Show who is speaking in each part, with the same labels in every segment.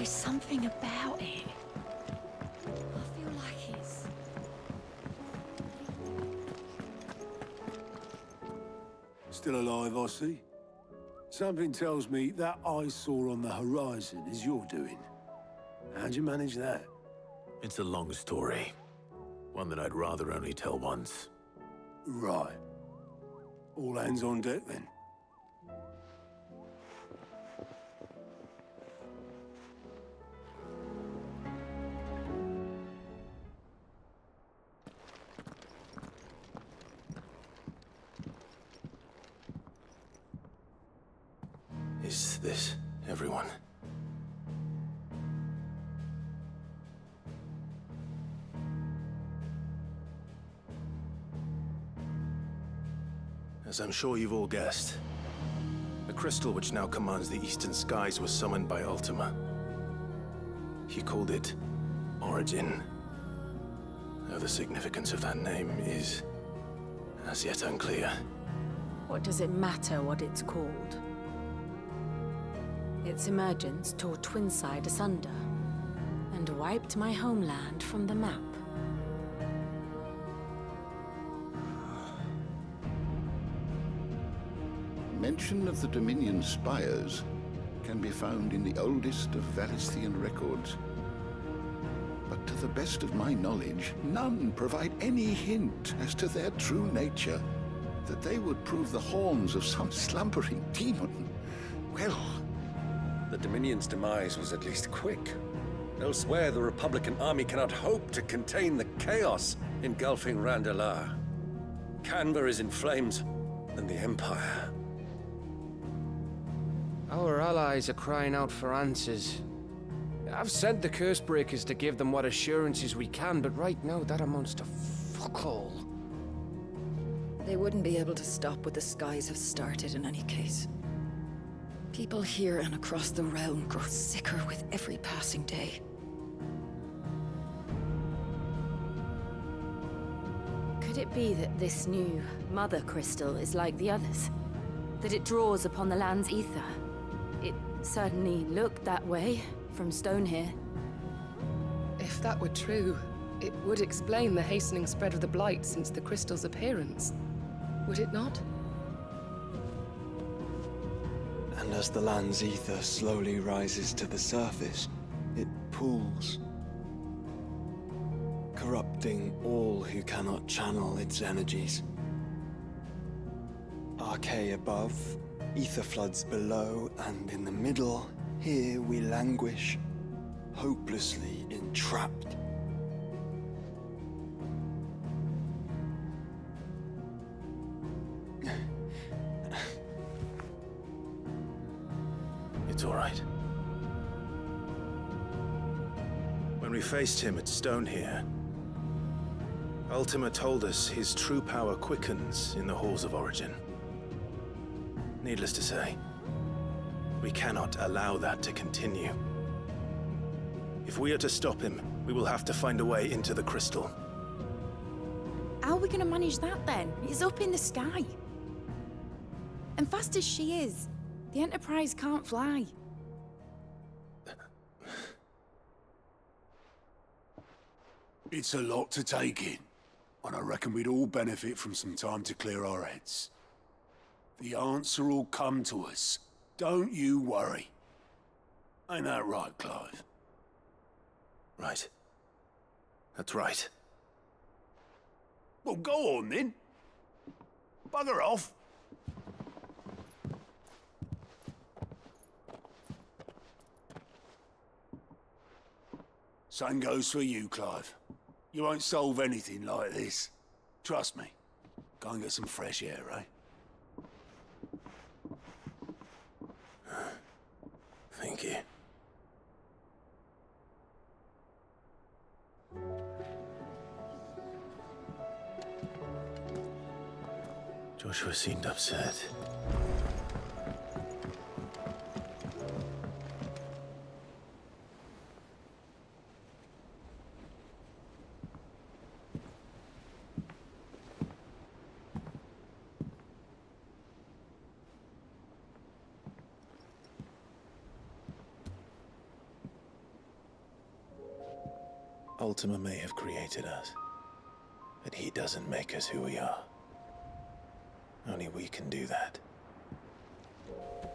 Speaker 1: is something about it. I feel like it's...
Speaker 2: Still alive, I see. Something tells me that I saw on the horizon is your doing. How'd you manage that?
Speaker 3: It's a long story. One that I'd rather only tell once.
Speaker 2: Right. All hands on deck, then.
Speaker 3: Is this everyone? As I'm sure you've all guessed, the crystal which now commands the eastern skies was summoned by Ultima. He called it Origin. Though the significance of that name is as yet unclear.
Speaker 1: What does it matter what it's called? Its emergence tore Twinside asunder and wiped my homeland from the map.
Speaker 4: Mention of the Dominion spires can be found in the oldest of Valisthian records. But to the best of my knowledge, none provide any hint as to their true nature. That they would prove the horns of some slumbering demon. Well,
Speaker 5: the Dominion's demise was at least quick. Elsewhere, the Republican army cannot hope to contain the chaos engulfing Randalar. Canberra is in flames, and the Empire.
Speaker 6: Our allies are crying out for answers. I've sent the Cursebreakers to give them what assurances we can, but right now that amounts to fuck all.
Speaker 7: They wouldn't be able to stop what the skies have started in any case. People here and across the realm grow sicker with every passing day.
Speaker 1: Could it be that this new Mother Crystal is like the others? That it draws upon the land's ether? It certainly looked that way from stone here.
Speaker 8: If that were true, it would explain the hastening spread of the Blight since the crystal's appearance. Would it not?
Speaker 9: And as the land's ether slowly rises to the surface, it pools, corrupting all who cannot channel its energies. Archay above, ether floods below, and in the middle, here we languish, hopelessly entrapped.
Speaker 3: It's all right. When we faced him at Stone here, Ultima told us his true power quickens in the halls of Origin. Needless to say, we cannot allow that to continue. If we are to stop him, we will have to find a way into the crystal.
Speaker 1: How are we gonna manage that then? It's up in the sky. And fast as she is, the Enterprise can't fly.
Speaker 2: It's a lot to take in, and I reckon we'd all benefit from some time to clear our heads. The answer will come to us. Don't you worry. Ain't that right, Clive?
Speaker 3: Right. That's right.
Speaker 2: Well, go on then. Bugger off. Same goes for you, Clive. You won't solve anything like this. Trust me. Go and get some fresh air, eh?
Speaker 3: Thank you. Joshua seemed upset. Ultima may have created us, but he doesn't make us who we are. Only we can do that.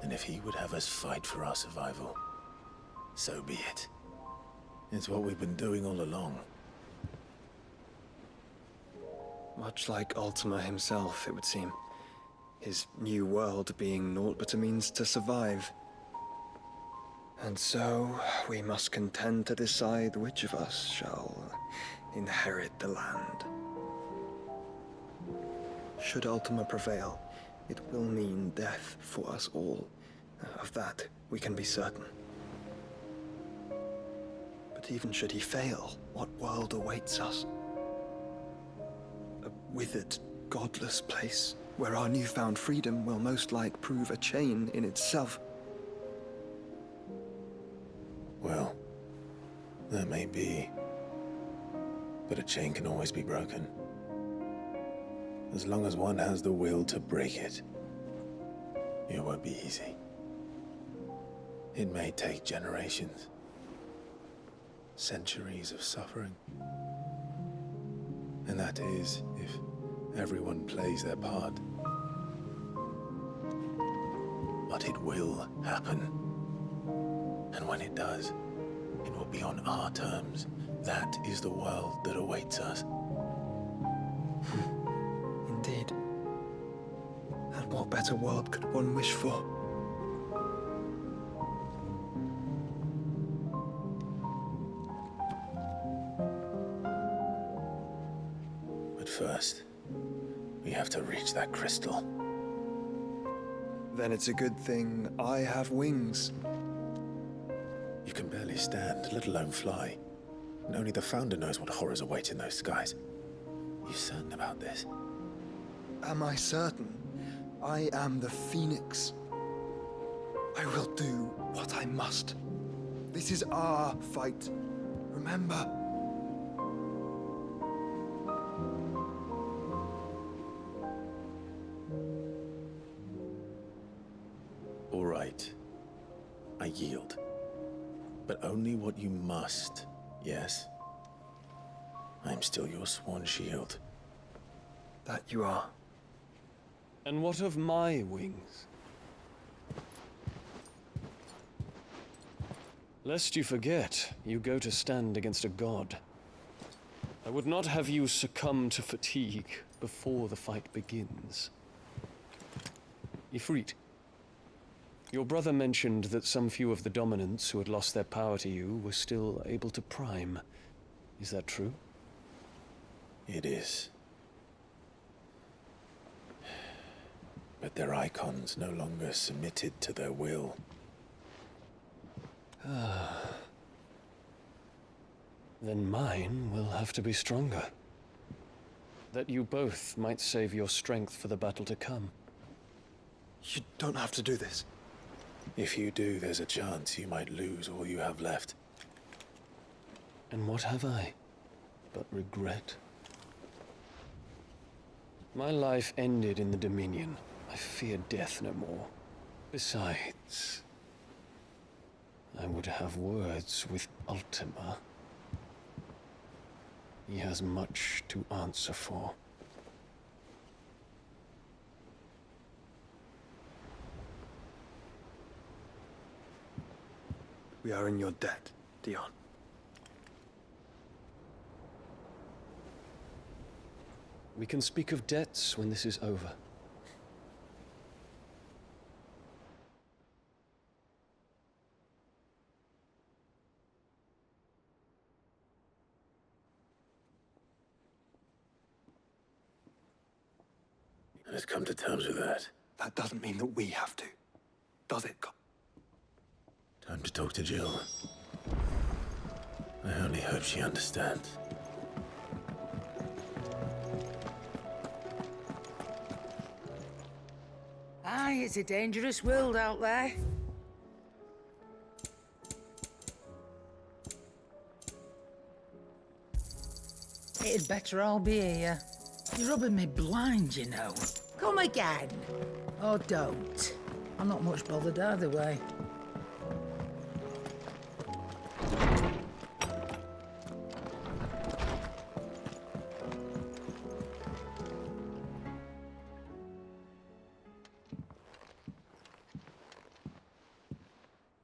Speaker 3: And if he would have us fight for our survival, so be it. It's what we've been doing all along.
Speaker 9: Much like Ultima himself, it would seem. His new world being naught but a means to survive. And so, we must contend to decide which of us shall inherit the land. Should Ultima prevail, it will mean death for us all. Of that, we can be certain. But even should he fail, what world awaits us? A withered, godless place, where our newfound freedom will most like prove a chain in itself.
Speaker 3: Well, that may be. But a chain can always be broken. As long as one has the will to break it, it won't be easy. It may take generations, centuries of suffering. And that is if everyone plays their part. But it will happen. And when it does, it will be on our terms. That is the world that awaits us.
Speaker 9: Indeed. And what better world could one wish for?
Speaker 3: But first, we have to reach that crystal.
Speaker 9: Then it's a good thing I have wings.
Speaker 3: You can barely stand, let alone fly. And only the Founder knows what horrors await in those skies. You certain about this?
Speaker 9: Am I certain? I am the Phoenix. I will do what I must. This is our fight. Remember?
Speaker 3: All right. I yield. But only what you must, yes? I'm still your sworn shield.
Speaker 9: That you are.
Speaker 10: And what of my wings? Lest you forget, you go to stand against a god. I would not have you succumb to fatigue before the fight begins. Ifrit, your brother mentioned that some few of the dominants who had lost their power to you were still able to prime. Is that true?
Speaker 3: It is. But their icons no longer submitted to their will.
Speaker 10: Then mine will have to be stronger. That you both might save your strength for the battle to come.
Speaker 9: You don't have to do this.
Speaker 3: If you do, there's a chance you might lose all you have left.
Speaker 10: And what have I but regret? My life ended in the Dominion. I fear death no more. Besides, I would have words with Ultima. He has much to answer for.
Speaker 9: We are in your debt, Dion.
Speaker 10: We can speak of debts when this is over.
Speaker 3: Let's come to terms with that.
Speaker 9: That doesn't mean that we have to, does it?
Speaker 3: Time to talk to Jill. I only hope she understands.
Speaker 11: Aye, it's a dangerous world out there. It'd better all be here. You're rubbing me blind, you know. Come again. Or don't. I'm not much bothered either way.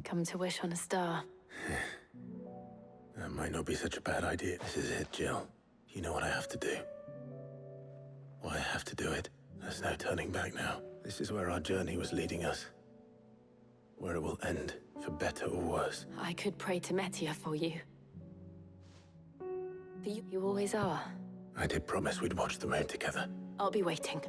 Speaker 1: Come to wish on a star.
Speaker 3: That might not be such a bad idea. This is it, Jill. You know what I have to do. Why I have to do it. There's no turning back now. This is where our journey was leading us. Where it will end, for better or worse.
Speaker 1: I could pray to Metia for you. But you always are.
Speaker 3: I did promise we'd watch the road together.
Speaker 1: I'll be waiting.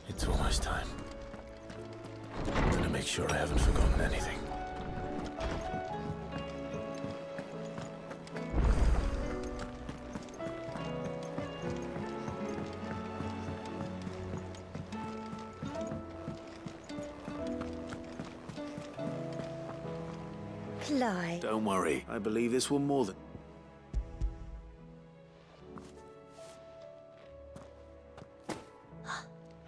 Speaker 3: It's almost time. I'm gonna make sure I haven't forgotten anything.
Speaker 12: Clive.
Speaker 3: Don't worry. I believe this will more than...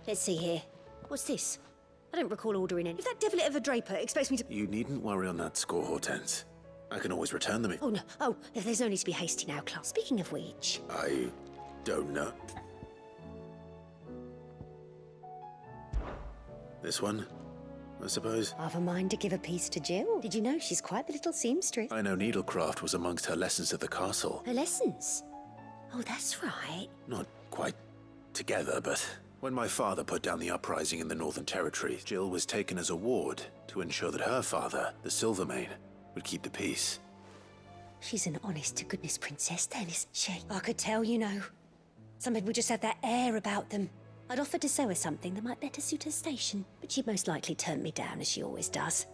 Speaker 12: Let's see here. What's this? I don't recall ordering any. If that devilit of a draper expects me to...
Speaker 3: You needn't worry on that score, Hortense. I can always return them if...
Speaker 12: Oh, no. Oh, there's no need to be hasty now, Clark. Speaking of which...
Speaker 3: I don't know. This one, I suppose?
Speaker 12: I've a mind to give a piece to Jill. Did you know she's quite the little seamstress?
Speaker 3: I know needlecraft was amongst her lessons at the castle.
Speaker 12: Her lessons? Oh, that's right.
Speaker 3: Not quite together, but when my father put down the uprising in the Northern Territories, Jill was taken as a ward to ensure that her father, the Silvermane, would keep the peace.
Speaker 12: She's an honest-to-goodness princess then, isn't she? I could tell, you know. Some people just have that air about them. I'd offered to sew her something that might better suit her station, but she'd most likely turn me down, as she always does.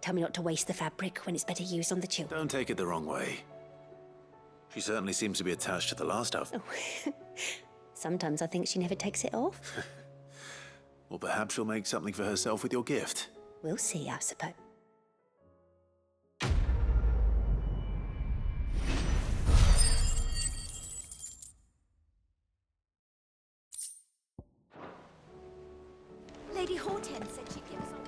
Speaker 12: Tell me not to waste the fabric when it's better used on the children.
Speaker 3: Don't take it the wrong way. She certainly seems to be attached to the last outfit.
Speaker 12: Oh. Sometimes I think she never takes it off.
Speaker 3: Or perhaps she'll make something for herself with your gift.
Speaker 12: We'll see, I suppose. Lady Hortense said she'd give us all...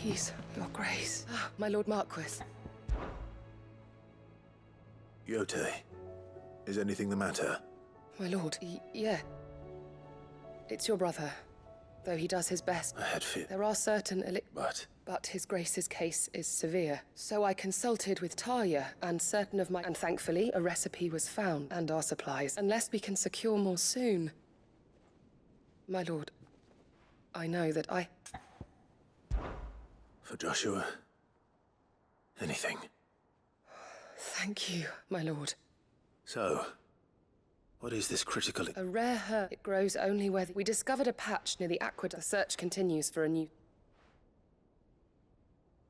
Speaker 8: Please, Your Grace. Ah, my Lord Marquis.
Speaker 3: Yote, is anything the matter?
Speaker 8: My lord, yeah. It's your brother, though he does his best.
Speaker 3: I had fear.
Speaker 8: There are certain
Speaker 3: But
Speaker 8: His Grace's case is severe. So I consulted with Talia and certain of my... And thankfully, a recipe was found, and our supplies. Unless we can secure more soon. My lord, I know that I...
Speaker 3: For Joshua, anything.
Speaker 8: Thank you, my lord.
Speaker 3: So, what is this critical...
Speaker 8: A rare herb. It grows only where... We discovered a patch near the aqueduct. The search continues for a new...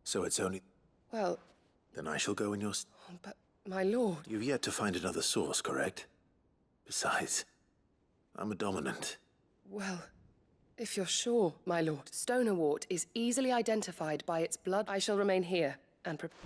Speaker 3: So it's only...
Speaker 8: Well...
Speaker 3: Then I shall go in your...
Speaker 8: But, my lord...
Speaker 3: You've yet to find another source, correct? Besides, I'm a dominant.
Speaker 8: Well, if you're sure, my lord. Stonewort is easily identified by its blood. I shall remain here and prepare...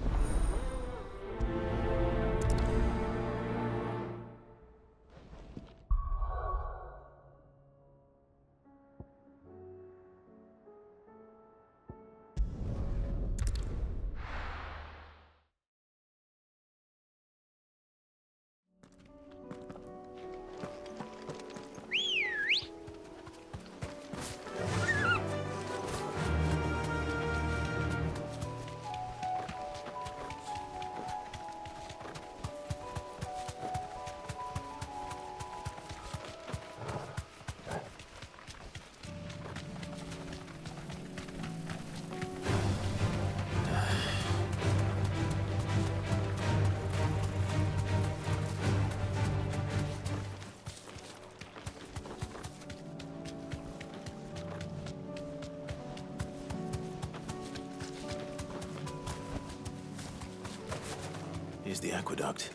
Speaker 3: Here's the aqueduct.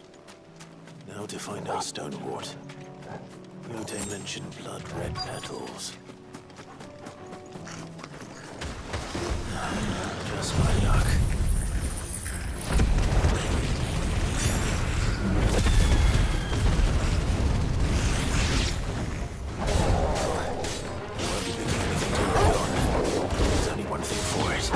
Speaker 3: Now to find our stonewort. Yote mentioned blood-red petals. Just my luck. Won't be picking anything to work on. There's only one thing for it.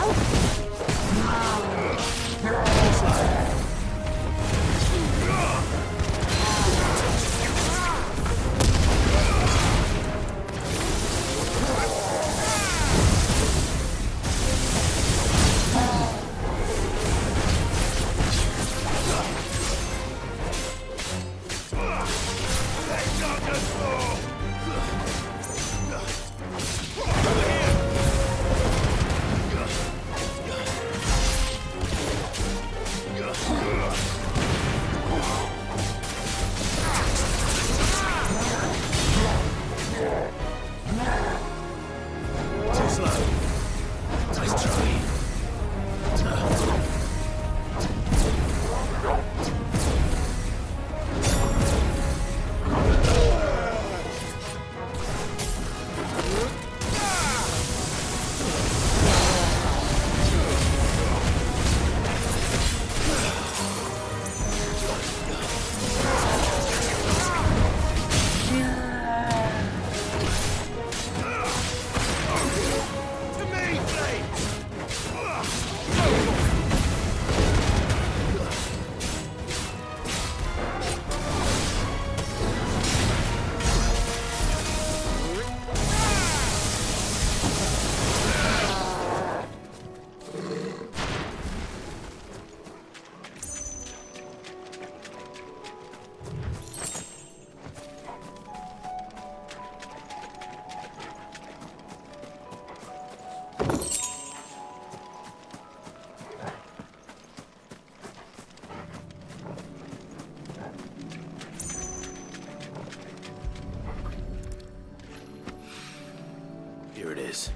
Speaker 3: Here it is.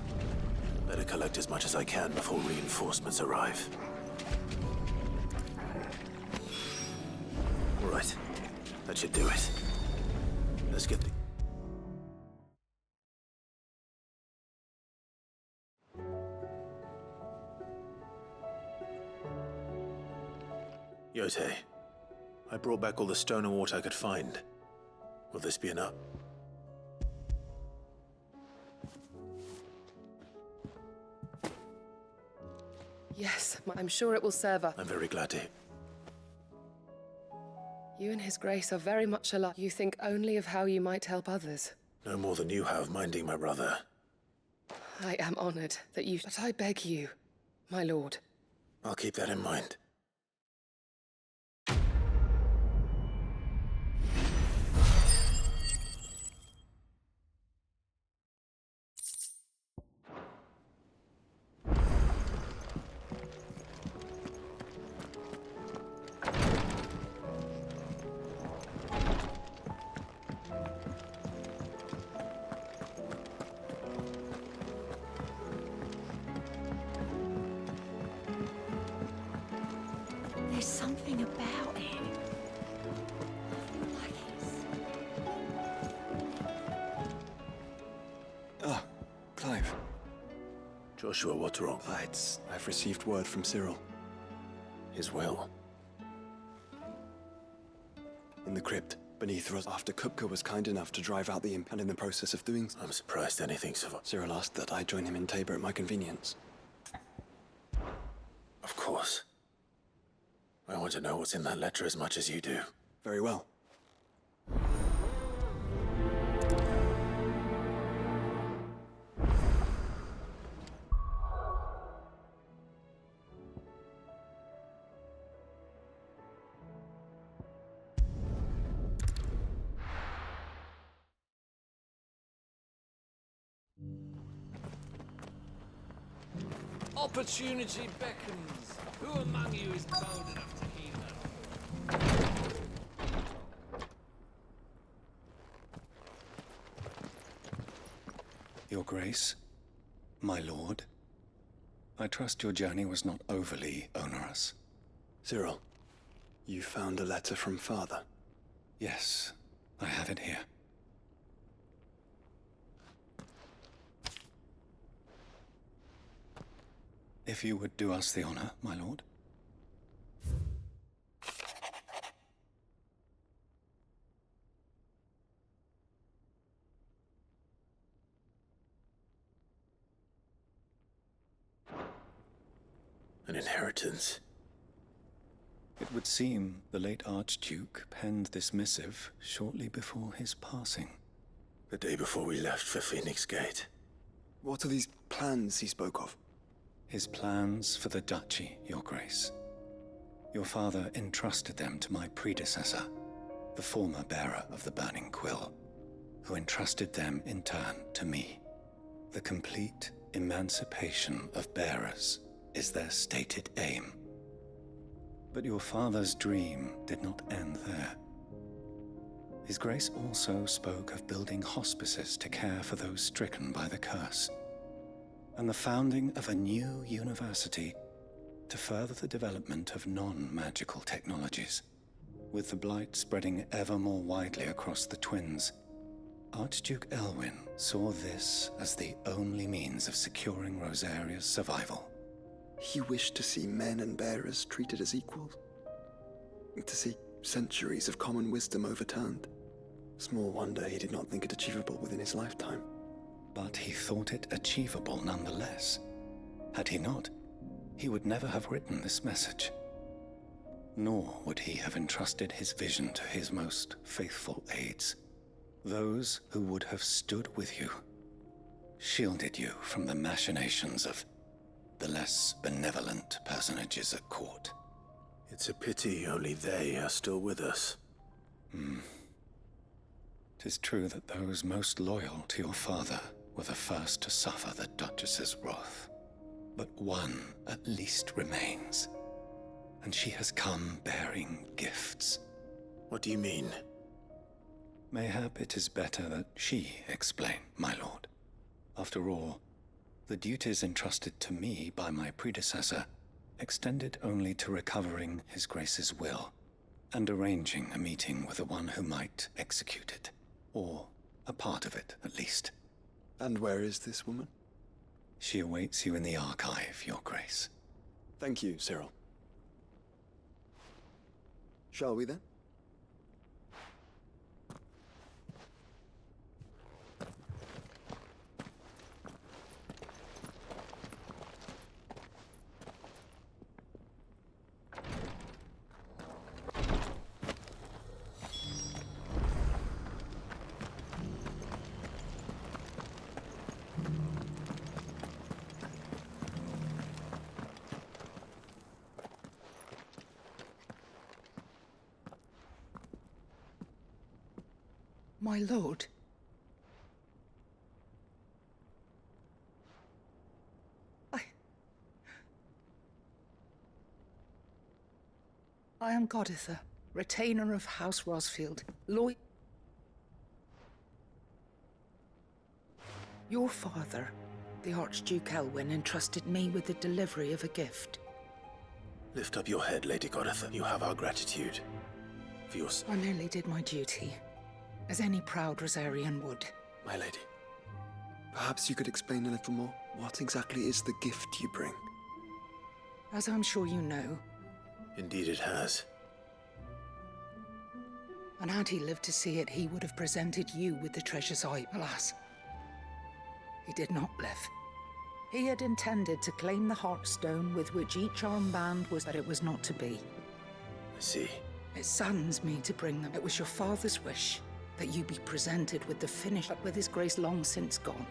Speaker 3: Better collect as much as I can before reinforcements arrive. All right. That should do it. Let's get the... Yote, I brought back all the stone and water I could find. Will this be enough?
Speaker 8: Yes, I'm sure it will serve us.
Speaker 3: I'm very glad to.
Speaker 8: You and His Grace are very much alike. You think only of how you might help others.
Speaker 3: No more than you have minding my brother.
Speaker 8: I am honored that you... But I beg you, my lord.
Speaker 3: I'll keep that in mind.
Speaker 12: There's something about it. I feel like it's...
Speaker 9: Ah, Clive.
Speaker 3: Joshua, what's wrong?
Speaker 9: I've received word from Cyril.
Speaker 3: His will.
Speaker 9: In the crypt, beneath us, after Kupka was kind enough to drive out the imp, and in the process of doing so,
Speaker 3: I'm surprised anything survived.
Speaker 9: Cyril asked that I join him in Tabor at my convenience.
Speaker 3: Of course. I want to know what's in that letter as much as you do.
Speaker 9: Very well.
Speaker 10: Opportunity beckons. Who among you is bold enough to heed her?
Speaker 13: Your Grace, my lord, I trust your journey was not overly onerous.
Speaker 9: Cyril, you found a letter from Father.
Speaker 13: Yes, I have it here. If you would do us the honor, my lord.
Speaker 3: An inheritance.
Speaker 13: It would seem the late Archduke penned this missive shortly before his passing.
Speaker 3: The day before we left for Phoenix Gate.
Speaker 9: What are these plans he spoke of?
Speaker 13: His plans for the duchy, Your Grace. Your father entrusted them to my predecessor, the former bearer of the Burning Quill, who entrusted them in turn to me. The complete emancipation of bearers is their stated aim. But your father's dream did not end there. His Grace also spoke of building hospices to care for those stricken by the curse, and the founding of a new university to further the development of non-magical technologies. With the blight spreading ever more widely across the twins, Archduke Elwyn saw this as the only means of securing Rosaria's survival.
Speaker 9: He wished to see men and bearers treated as equals. To see centuries of common wisdom overturned. Small wonder he did not think it achievable within his lifetime.
Speaker 13: But he thought it achievable nonetheless. Had he not, he would never have written this message. Nor would he have entrusted his vision to his most faithful aides, those who would have stood with you, shielded you from the machinations of the less benevolent personages at court.
Speaker 3: It's a pity only they are still with us.
Speaker 13: 'Tis true that those most loyal to your father were the first to suffer the Duchess's wrath. But one at least remains, and she has come bearing gifts.
Speaker 3: What do you mean?
Speaker 13: Mayhap it is better that she explain, my lord. After all, the duties entrusted to me by my predecessor extended only to recovering His Grace's will and arranging a meeting with the one who might execute it, or a part of it at least.
Speaker 9: And where is this woman?
Speaker 13: She awaits you in the archive, Your Grace.
Speaker 9: Thank you, Cyril. Shall we then?
Speaker 11: My lord. I am Goditha, retainer of House Rosfield. Your father, the Archduke Elwyn, entrusted me with the delivery of a gift.
Speaker 3: Lift up your head, Lady Goditha. You have our gratitude. For your...
Speaker 11: I merely did my duty, as any proud Rosarian would.
Speaker 9: My lady, perhaps you could explain a little more? What exactly is the gift you bring?
Speaker 11: As I'm sure you know,
Speaker 3: Indeed it has.
Speaker 11: and had he lived to see it, he would have presented you with the treasure's eye. Alas, he did not live. He had intended to claim the Heartstone with which each armband was, but it was not to be.
Speaker 3: I see.
Speaker 11: It saddens me to bring them. It was your father's wish that you be presented with the finish, but with his grace long since gone.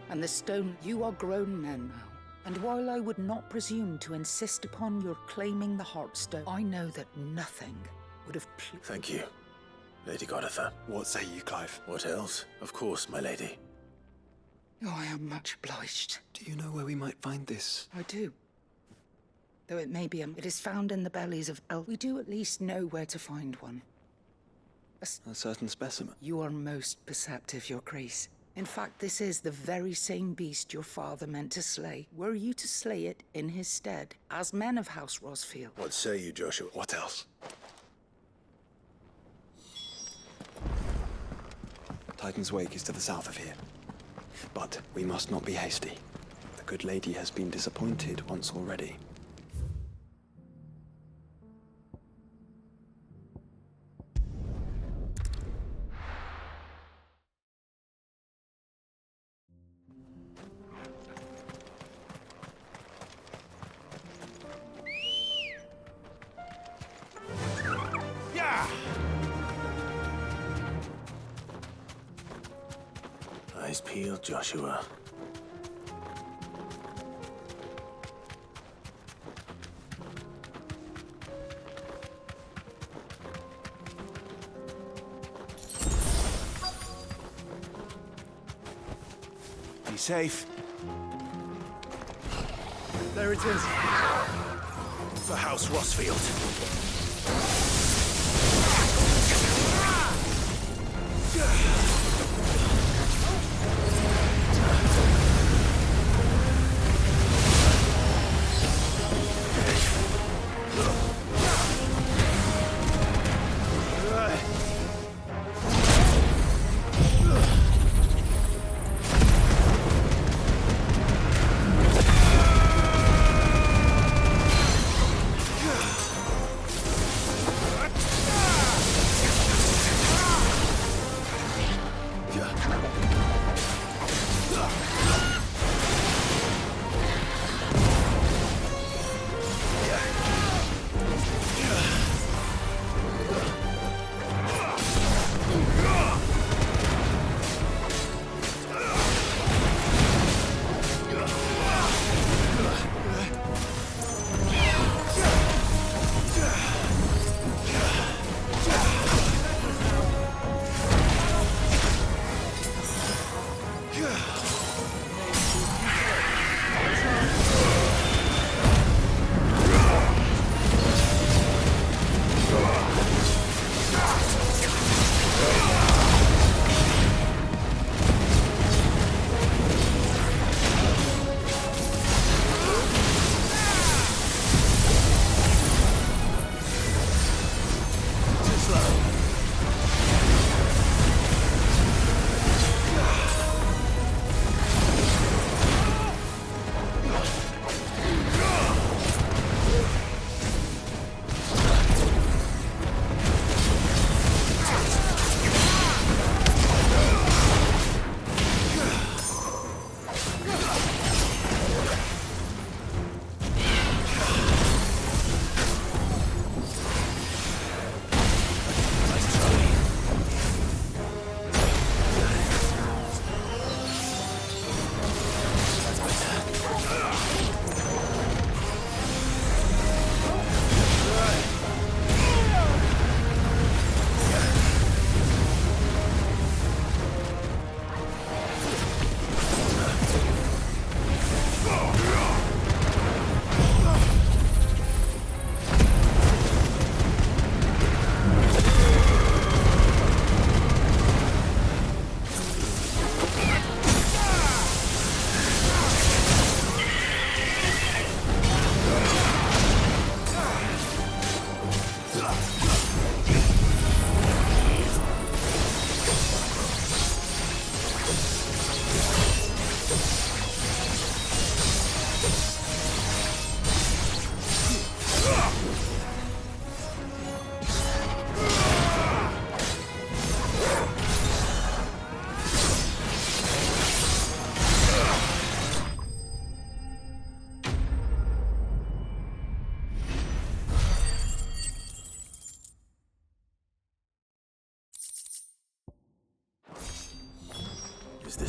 Speaker 11: And the stone, you are grown men now. And while I would not presume to insist upon your claiming the Heartstone, I know that nothing would have
Speaker 3: Thank you, Lady Goditha.
Speaker 9: What say you, Clive?
Speaker 3: What else? Of course, my lady.
Speaker 11: Oh, I am much obliged.
Speaker 9: Do you know where we might find this?
Speaker 11: I do. Though it may be, it is found in the bellies of elk. We do at least know where to find one.
Speaker 9: A certain specimen?
Speaker 11: You are most perceptive, Your Grace. In fact, this is the very same beast your father meant to slay. Were you to slay it in his stead, as men of House Rosfield?
Speaker 3: What say you, Joshua?
Speaker 9: What else? Titan's Wake is to the south of here. But we must not be hasty. The good lady has been disappointed once already.
Speaker 3: Eyes peeled, Joshua.
Speaker 2: Be safe.
Speaker 3: There it is. The House Rosfield.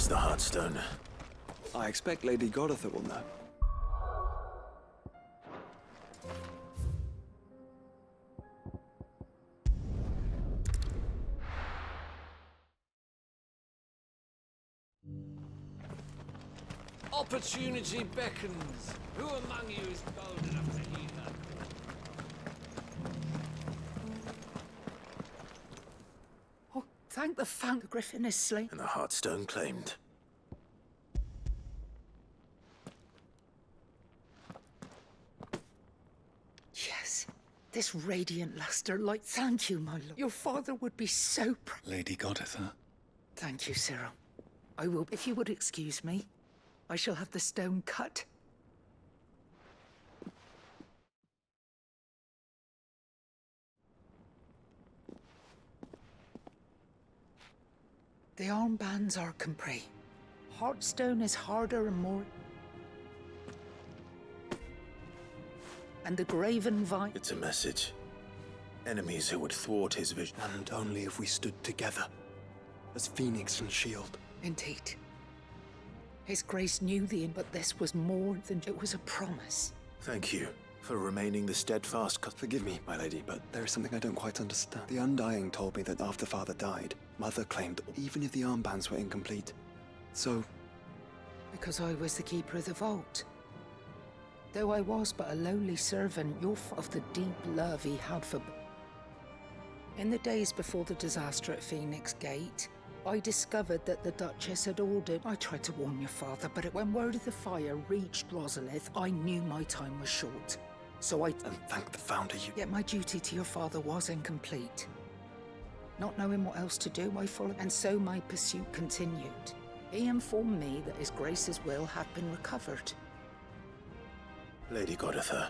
Speaker 3: the Heartstone?
Speaker 9: I expect Lady Goditha will know.
Speaker 10: Opportunity beckons. Who among you is bold enough to heed her?
Speaker 11: Oh, thank the Fount. The Griffin is slain.
Speaker 3: And the Heartstone claimed.
Speaker 11: Yes. This radiant luster light. Thank you, my lord. Your father would be so proud.
Speaker 13: Lady Goditha.
Speaker 11: Thank you, Cyril. I will, if you would excuse me. I shall have the stone cut. The armbands are complete. Heartstone is harder and more... And the graven vine...
Speaker 3: It's a message. Enemies who would thwart his vision.
Speaker 9: And only if we stood together, as Phoenix and Shield.
Speaker 11: Indeed. His Grace knew but this was more than it was a promise.
Speaker 3: Thank you for remaining the steadfast.
Speaker 9: Forgive me, my lady, but there is something I don't quite understand. The Undying told me that after Father died, Mother claimed even if the armbands were incomplete. So...
Speaker 11: Because I was the keeper of the vault. Though I was but a lowly servant, of the deep love he had for... In the days before the disaster at Phoenix Gate, I discovered that the Duchess had ordered... I tried to warn your father, but when word of the fire reached Rosalith, I knew my time was short. So I...
Speaker 9: And thank the Founder you...
Speaker 11: Yet my duty to your father was incomplete. Not knowing what else to do, I followed, and so my pursuit continued. He informed me that His Grace's will had been recovered.
Speaker 3: Lady Goditha,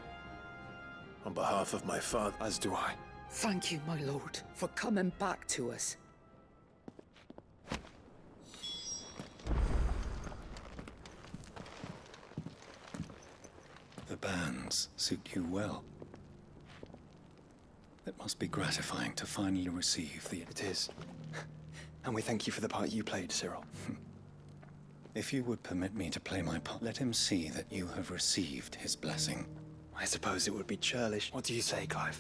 Speaker 3: on behalf of my father...
Speaker 9: As do I.
Speaker 11: Thank you, my lord, for coming back to us.
Speaker 13: The bands suit you well. It must be gratifying to finally receive the...
Speaker 9: It is. And we thank you for the part you played, Cyril.
Speaker 13: If you would permit me to play my part, let him see that you have received his blessing.
Speaker 9: I suppose it would be churlish. What do you say, Clive?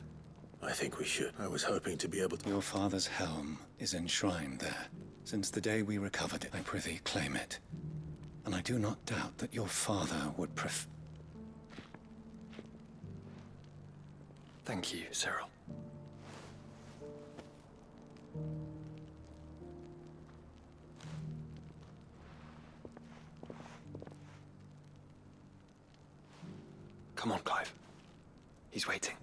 Speaker 3: I think we should. I was hoping to be able to...
Speaker 13: Your father's helm is enshrined there. Since the day we recovered it, I prithee claim it. And I do not doubt that your father would
Speaker 9: Thank you, Cyril. Come on, Clive. He's waiting.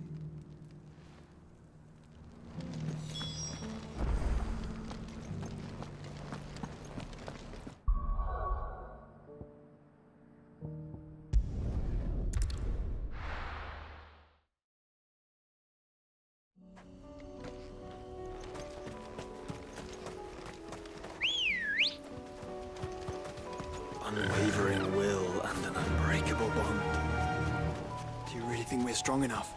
Speaker 9: Unwavering will and an unbreakable bond. Do you really think we're strong enough?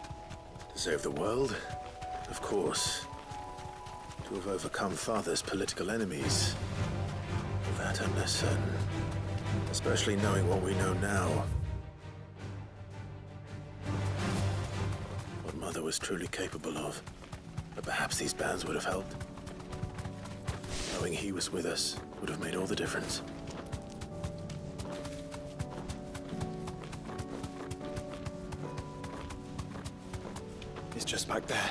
Speaker 3: To save the world? Of course. To have overcome Father's political enemies? Of that I'm less certain. Especially knowing what we know now. What Mother was truly capable of. But perhaps these bands would have helped. Knowing he was with us would have made all the difference.
Speaker 9: He's just back there.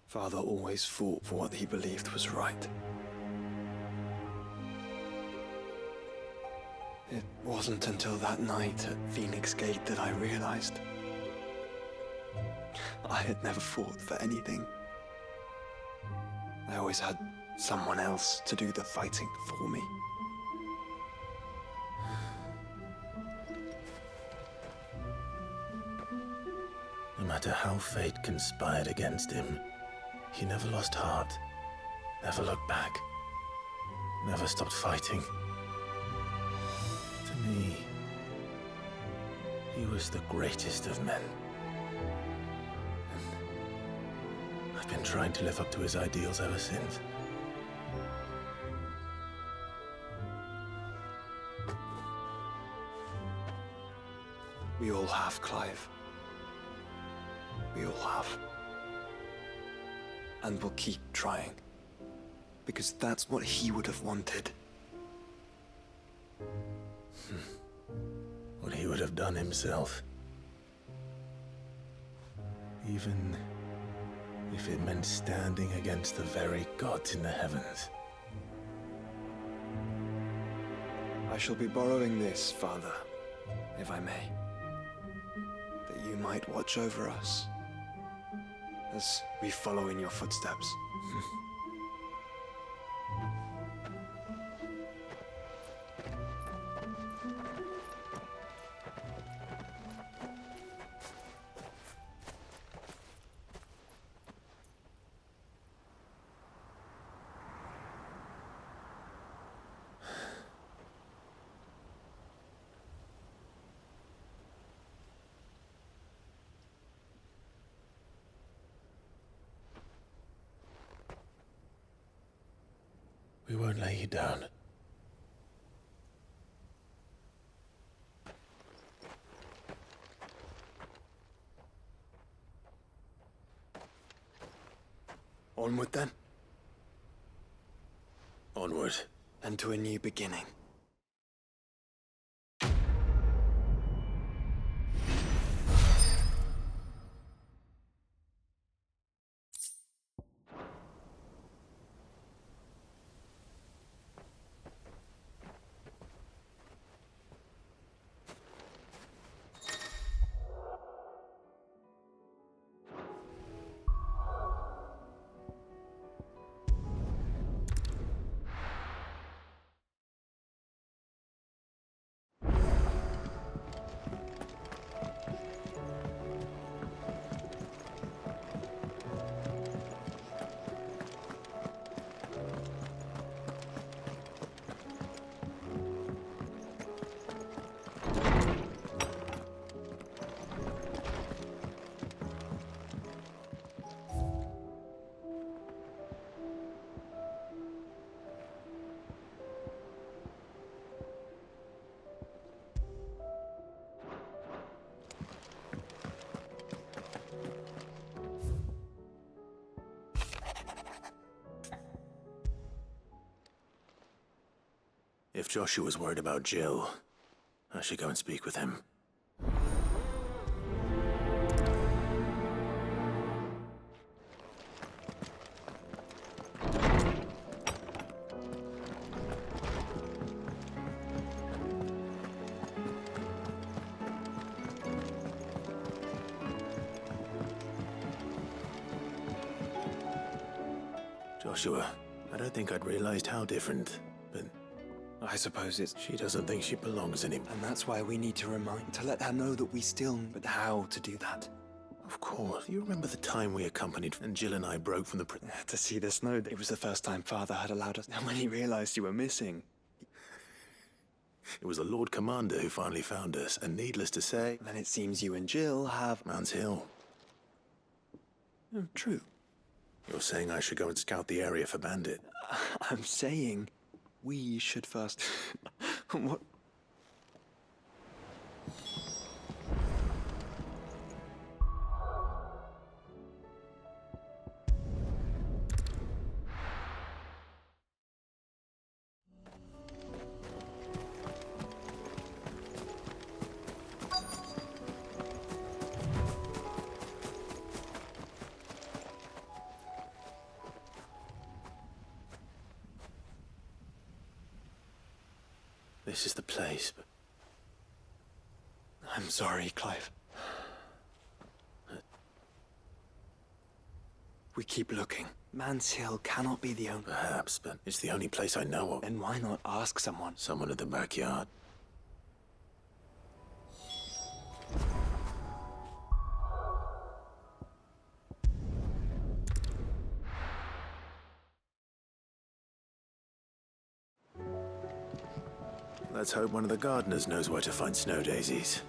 Speaker 9: Father always fought for what he believed was right. It wasn't until that night at Phoenix Gate that I realized I had never fought for anything. I always had someone else to do the fighting for me.
Speaker 3: matter how fate conspired against him, he never lost heart, never looked back, never stopped fighting. To me, he was the greatest of men. And I've been trying to live up to his ideals ever since.
Speaker 9: We all have, Clive. We all have. And we'll keep trying. Because that's what he would have wanted.
Speaker 3: What he would have done himself. Even if it meant standing against the very gods in the heavens.
Speaker 9: I shall be borrowing this, Father, if I may. That you might watch over us as we follow in your footsteps.
Speaker 3: We won't lay you down.
Speaker 9: Onward then,
Speaker 3: Onward.
Speaker 9: and to a new beginning.
Speaker 3: If Joshua's worried about Jill, I should go and speak with him. Joshua, I don't think I'd realized how different, but
Speaker 9: I suppose it's...
Speaker 3: she doesn't think she belongs anymore.
Speaker 9: And that's why we need to let her know that we still... But how to do that?
Speaker 3: Of course. You remember the time we accompanied and Jill and I broke from the
Speaker 9: To see the snow. It was the first time Father had allowed us. And when he realized you were missing...
Speaker 3: It was the Lord Commander who finally found us, and needless to say...
Speaker 9: Then it seems you and Jill have...
Speaker 3: Mount's Hill.
Speaker 9: Oh, true.
Speaker 3: You're saying I should go and scout the area for Bandit?
Speaker 9: I'm saying we should first... What?
Speaker 3: This is the place, but...
Speaker 9: I'm sorry, Clive. We keep looking. Mans Hill cannot be the only...
Speaker 3: Perhaps, but it's the only place I know of.
Speaker 9: Then why not ask someone?
Speaker 3: Someone at the backyard. Let's hope one of the gardeners knows where to find snow daisies.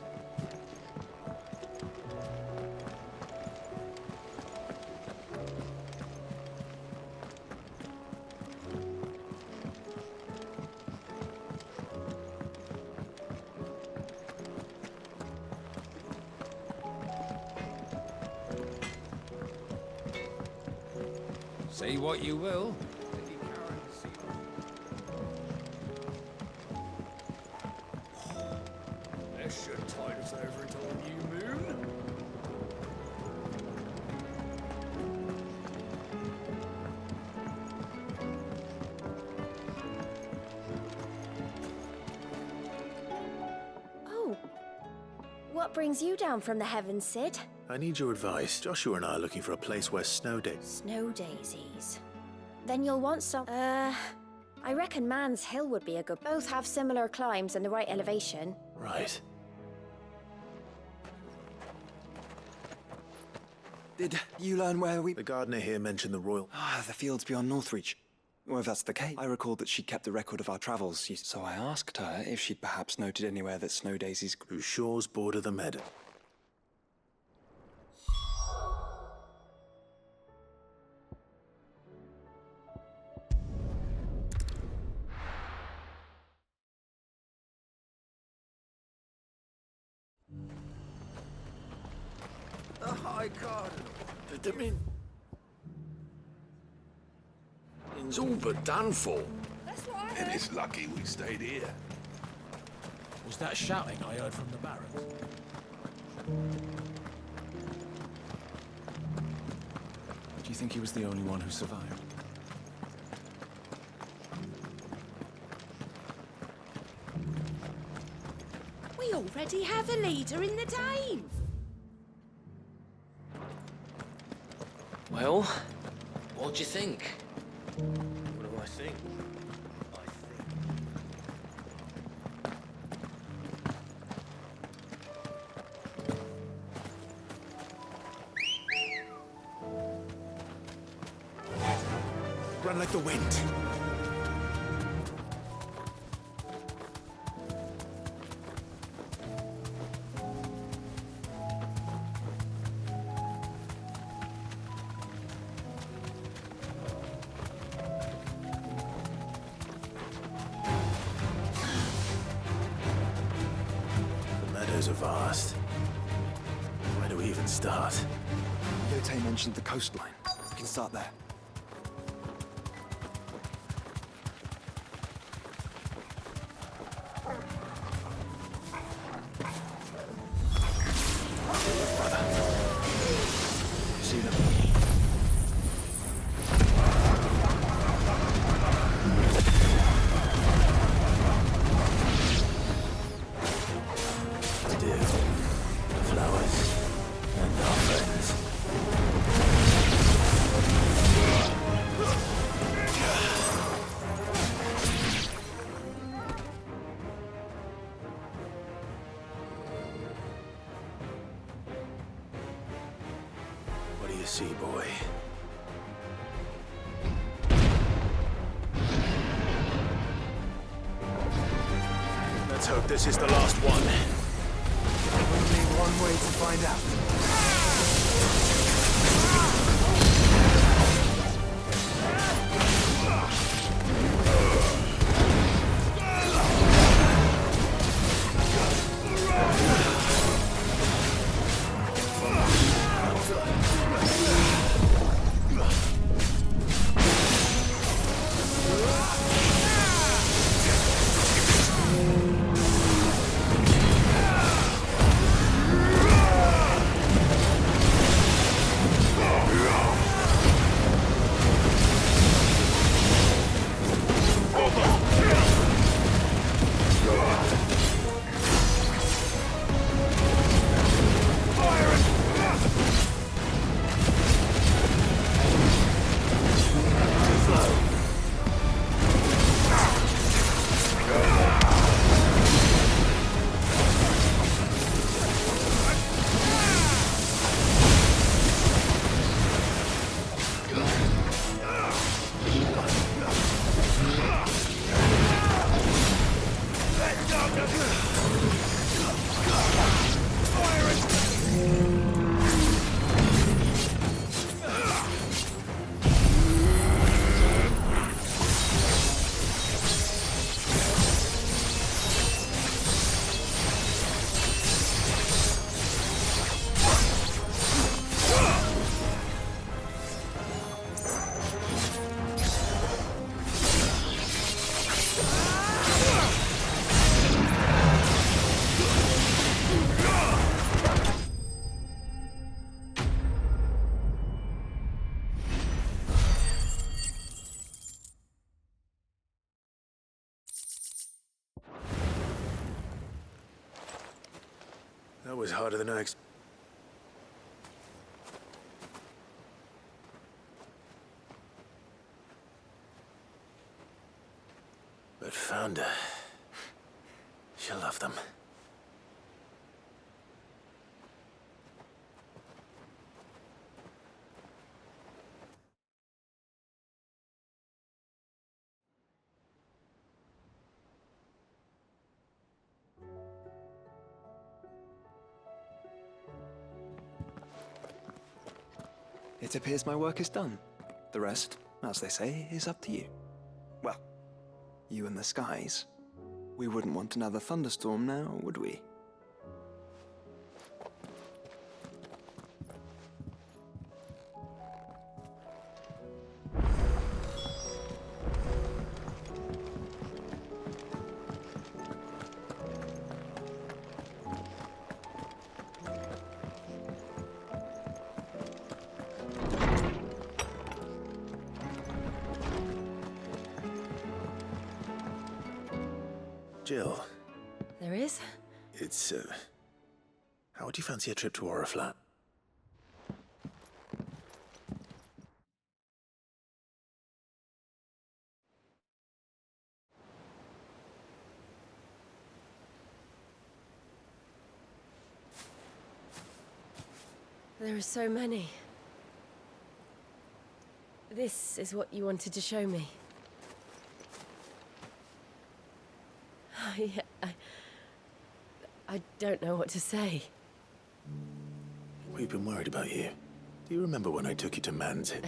Speaker 6: Say what you will.
Speaker 14: This should tide us over until the new moon.
Speaker 15: Oh. What brings you down from the heavens, Sid?
Speaker 3: I need your advice. Joshua and I are looking for a place where snow daisies...
Speaker 15: Snow daisies. Then you'll want some... I reckon Man's Hill would be a good... Both have similar climbs and the right elevation.
Speaker 3: Right.
Speaker 9: Did you learn where we...
Speaker 3: The gardener here mentioned the royal...
Speaker 9: Ah, the fields beyond Northreach. Well, if that's the case, I recalled that she kept the record of our travels, so I asked her if she'd perhaps noted anywhere that snow daisies...
Speaker 3: Whose shores border the meadow.
Speaker 14: The High Garden.
Speaker 2: The Dominion.
Speaker 14: It's all but done for.
Speaker 2: And it's lucky we stayed here.
Speaker 14: Was that shouting I heard from the barracks?
Speaker 10: Do you think he was the only one who survived?
Speaker 16: We already have a leader in the Dane.
Speaker 6: Well, what do you think?
Speaker 3: What do I think?
Speaker 2: Run like the wind.
Speaker 3: The meadows are vast. Where do we even start?
Speaker 9: Yote mentioned the coastline. We can start there.
Speaker 3: See them? To do flowers and our friends. What do you see, boy? Let's hope this is the last one.
Speaker 14: Only one way to find out.
Speaker 3: always harder than I expected. But found her. She'll love them.
Speaker 9: It appears my work is done. The rest, as they say, is up to you. Well, you and the skies. We wouldn't want another thunderstorm now, would we?
Speaker 3: Jill.
Speaker 1: There is?
Speaker 3: It's, how would you fancy a trip to Oriflat?
Speaker 1: There are so many. This is what you wanted to show me. Yeah, I don't know what to say.
Speaker 3: We've been worried about you. Do you remember when I took you to Man's Head?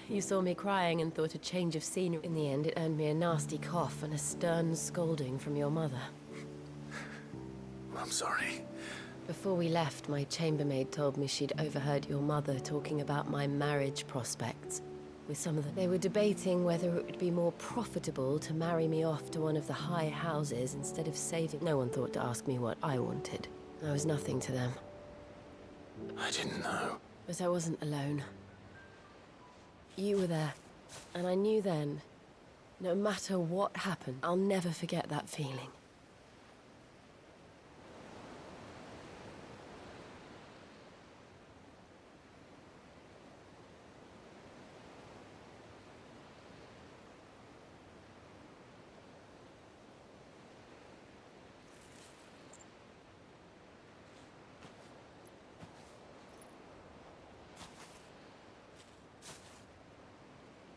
Speaker 1: You saw me crying and thought a change of scenery. In the end, it earned me a nasty cough and a stern scolding from your mother.
Speaker 3: I'm sorry.
Speaker 1: Before we left, my chambermaid told me she'd overheard your mother talking about my marriage prospects with some of them. They were debating whether it would be more profitable to marry me off to one of the high houses instead of saving. No one thought to ask me what I wanted. I was nothing to them.
Speaker 3: I didn't know.
Speaker 1: But I wasn't alone. You were there, and I knew then, no matter what happened, I'll never forget that feeling.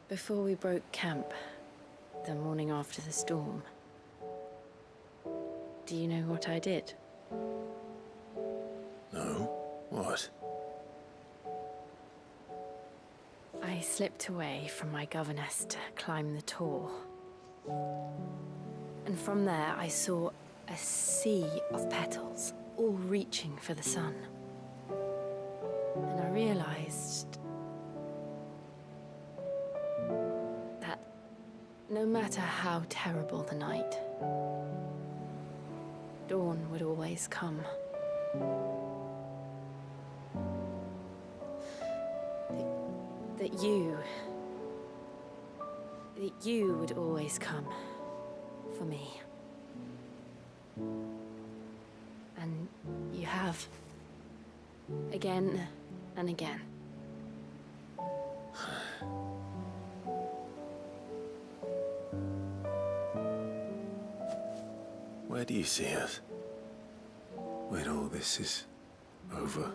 Speaker 1: Before we broke camp, the morning after the storm, do you know what I did?
Speaker 3: No? What?
Speaker 1: I slipped away from my governess to climb the tor. And from there I saw a sea of petals, all reaching for the sun. And I realized that no matter how terrible the night, dawn would always come. That you would always come for me. And you have. Again and again.
Speaker 3: Where do you see us? When all this is over?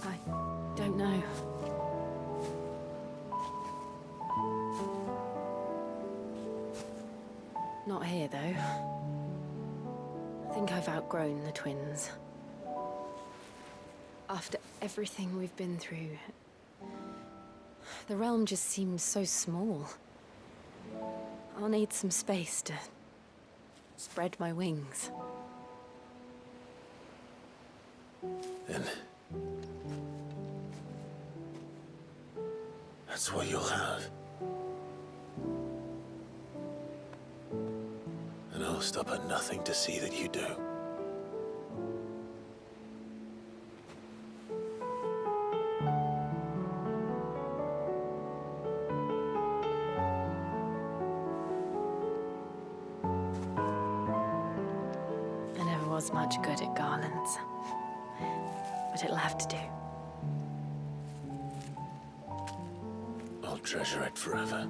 Speaker 1: I don't know. Not here, though. I think I've outgrown the twins. After everything we've been through, the realm just seems so small. I'll need some space to spread my wings.
Speaker 3: Then that's what you'll have. And I'll stop at nothing to see that you do.
Speaker 1: much good at garlands, but it'll have to do.
Speaker 10: I'll treasure it forever.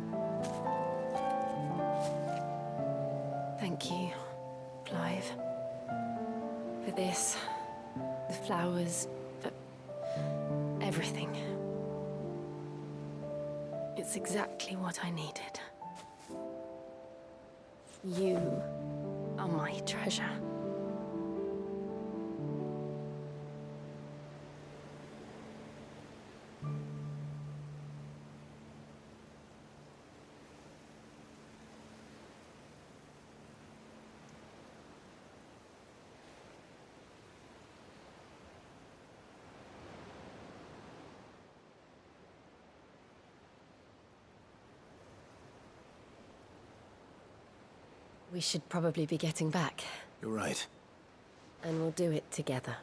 Speaker 1: Thank you, Clive. For this, the flowers, for everything. It's exactly what I needed. You are my treasure. We should probably be getting back.
Speaker 10: You're right.
Speaker 1: And we'll do it together.